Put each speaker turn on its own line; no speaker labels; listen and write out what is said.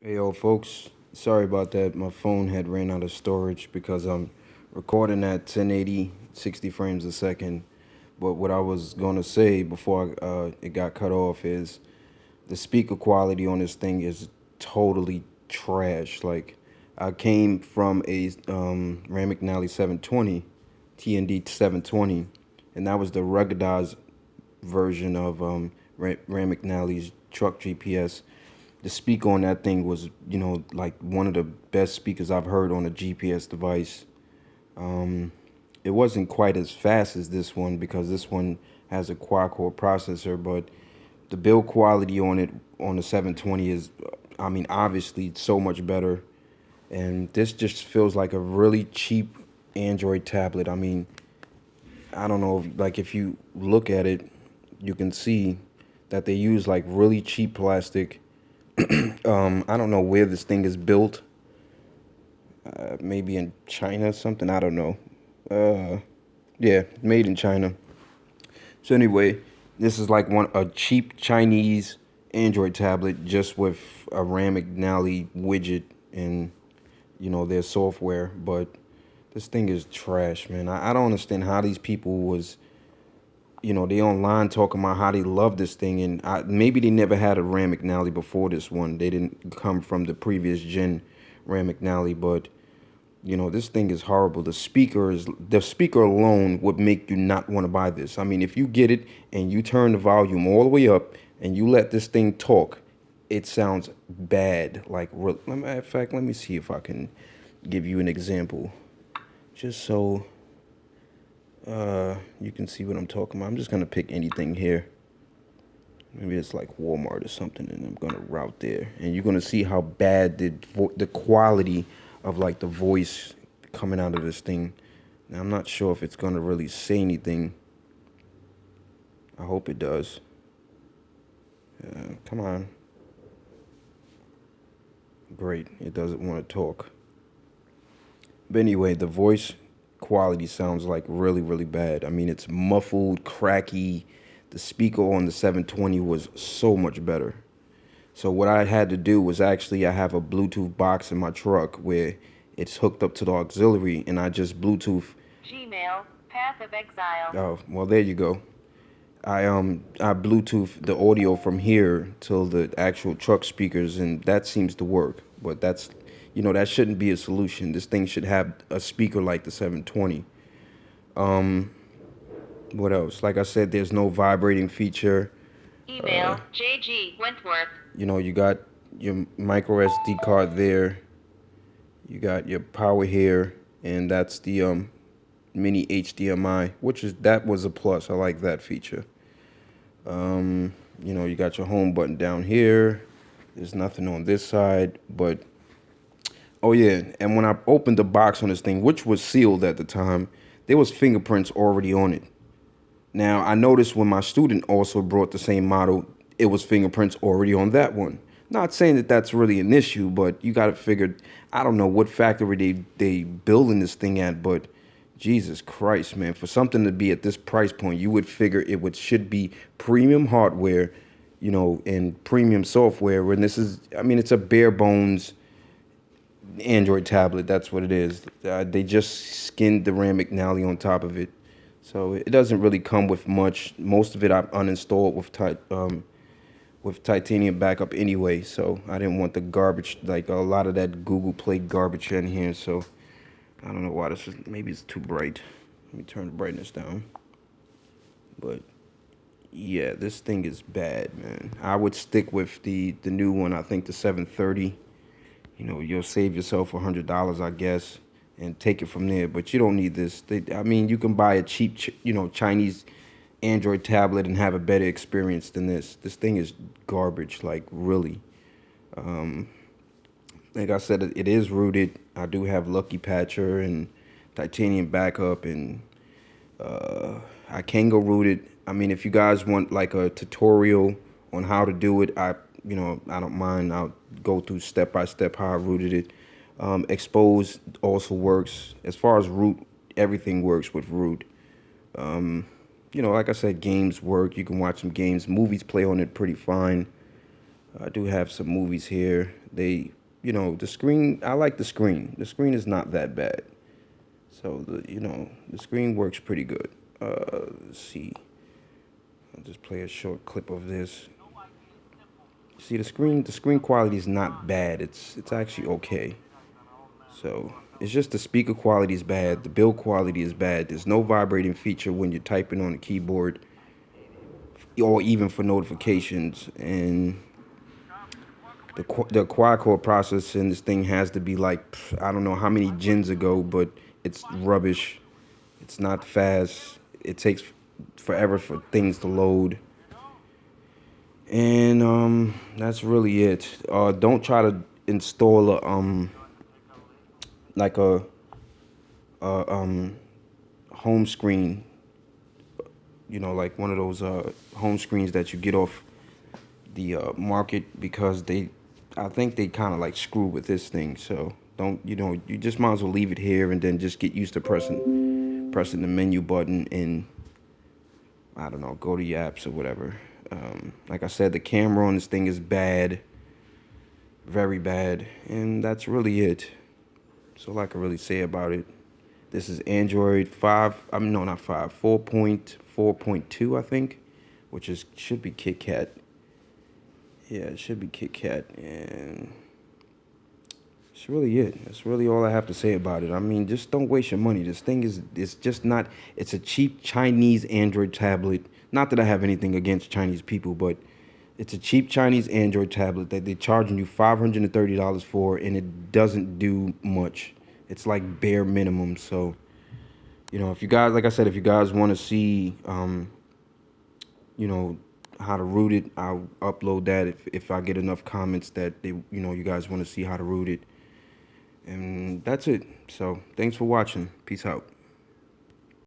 Hey yo, folks. Sorry about that. My phone had ran out of storage because I'm recording at 1080, 60 frames a second. But what I was gonna say before it got cut off is the speaker quality on this thing is totally trash. Like I came from a Ram McNally 720, TND 720, and that was the ruggedized version of Ram McNally's truck GPS. The speaker on that thing was, like one of the best speakers I've heard on a GPS device. It wasn't quite as fast as this one because this one has a quad core processor, but the build quality on it on the 720 is, I mean, obviously so much better. And this just feels like a really cheap Android tablet. I mean, I don't know, like if you look at it, you can see that they use like really cheap plastic. I don't know where this thing is built. Maybe in China or something. I don't know. Yeah, made in China. So anyway, this is like a cheap Chinese Android tablet just with a Ram McNally widget and their software. But this thing is trash, man. I don't understand how these people was they online talking about how they love this thing, and maybe they never had a Ram McNally before this one. They didn't come from the previous gen Ram McNally, but this thing is horrible. The speaker alone would make you not want to buy this. I mean, if you get it and you turn the volume all the way up and you let this thing talk, it sounds bad. Like, matter of fact, let me see if I can give you an example, just so you can see what I'm talking about. I'm just gonna pick anything here. Maybe it's like Walmart or something, and I'm gonna route there, and you're gonna see how bad the quality of like the voice coming out of this thing. Now I'm not sure if it's gonna really say anything. I hope it does. Come on. Great. It doesn't want to talk. But anyway, the voice quality sounds like really, really bad. I mean, it's muffled, cracky. The speaker on the 720 was so much better. So what I had to do was actually I have a Bluetooth box in my truck where it's hooked up to the auxiliary, and I just Bluetooth.
Gmail, Path of Exile.
Oh, well, there you go. I Bluetooth the audio from here to the actual truck speakers, and that seems to work. But that shouldn't be a solution. This thing should have a speaker like the 720. What else? Like I said, there's no vibrating feature.
Email, JG Wentworth.
You got your micro SD card there. You got your power here, and that's the mini HDMI, that was a plus. I like that feature. You got your home button down here. There's nothing on this side, but oh yeah, and when I opened the box on this thing, which was sealed at the time, there was fingerprints already on it. Now I noticed when my student also brought the same model, it was fingerprints already on that one. Not saying that that's really an issue, but you got to figure. I don't know what factory they building this thing at, but Jesus Christ, man, for something to be at this price point, you would figure should be premium hardware, and premium software. When this is, I mean, it's a bare bones Android tablet. That's what it is. They just skinned the Ram McNally on top of it, so it doesn't really come with much. Most of it I've uninstalled with titanium backup anyway. So I didn't want the garbage, like a lot of that Google Play garbage in here. So I don't know why this is. Maybe it's too bright. Let me turn the brightness down. But yeah, this thing is bad, man. I would stick with the new one. I think the 730. You'll save yourself $100, I guess, and take it from there. But you don't need this. I mean, you can buy a cheap, Chinese Android tablet and have a better experience than this. This thing is garbage, like really. Like I said, it is rooted. I do have Lucky Patcher and titanium backup, and I can go rooted. I mean, if you guys want like a tutorial on how to do it, I don't mind. I'll go through step by step how I rooted it. Expose also works. As far as root, everything works with root. Like I said, games work. You can watch some games. Movies play on it pretty fine. I do have some movies here They, the screen. I like the screen. The screen is not that bad. So the screen works pretty good. Let's see. I'll just play a short clip of this. See the screen quality is not bad. It's actually okay. So it's just the speaker quality is bad. The build quality is bad. There's no vibrating feature when you're typing on the keyboard, or even for notifications. And the quad core processor in this thing has to be like, I don't know how many gens ago, but it's rubbish. It's not fast. It takes forever for things to load. And that's really it. Don't try to install like a home screen. Like one of those home screens that you get off the market, because I think they kind of like screw with this thing. So don't, you just might as well leave it here and then just get used to pressing the menu button and, I don't know, go to your apps or whatever. Like I said, the camera on this thing is bad, very bad, and that's really it. That's all I can really say about it. This is Android 5. No, not 5. 4.4.2, I think, which should be KitKat. Yeah, it should be KitKat, and that's really it. That's really all I have to say about it. I mean, just don't waste your money. This thing is just not. It's a cheap Chinese Android tablet. Not that I have anything against Chinese people, but it's a cheap Chinese Android tablet that they're charging you $530 for, and it doesn't do much. It's like bare minimum. So, if you guys, like I said, if you guys want to see, you know, how to root it, I'll upload that if I get enough comments that you guys want to see how to root it. And that's it. So thanks for watching. Peace out.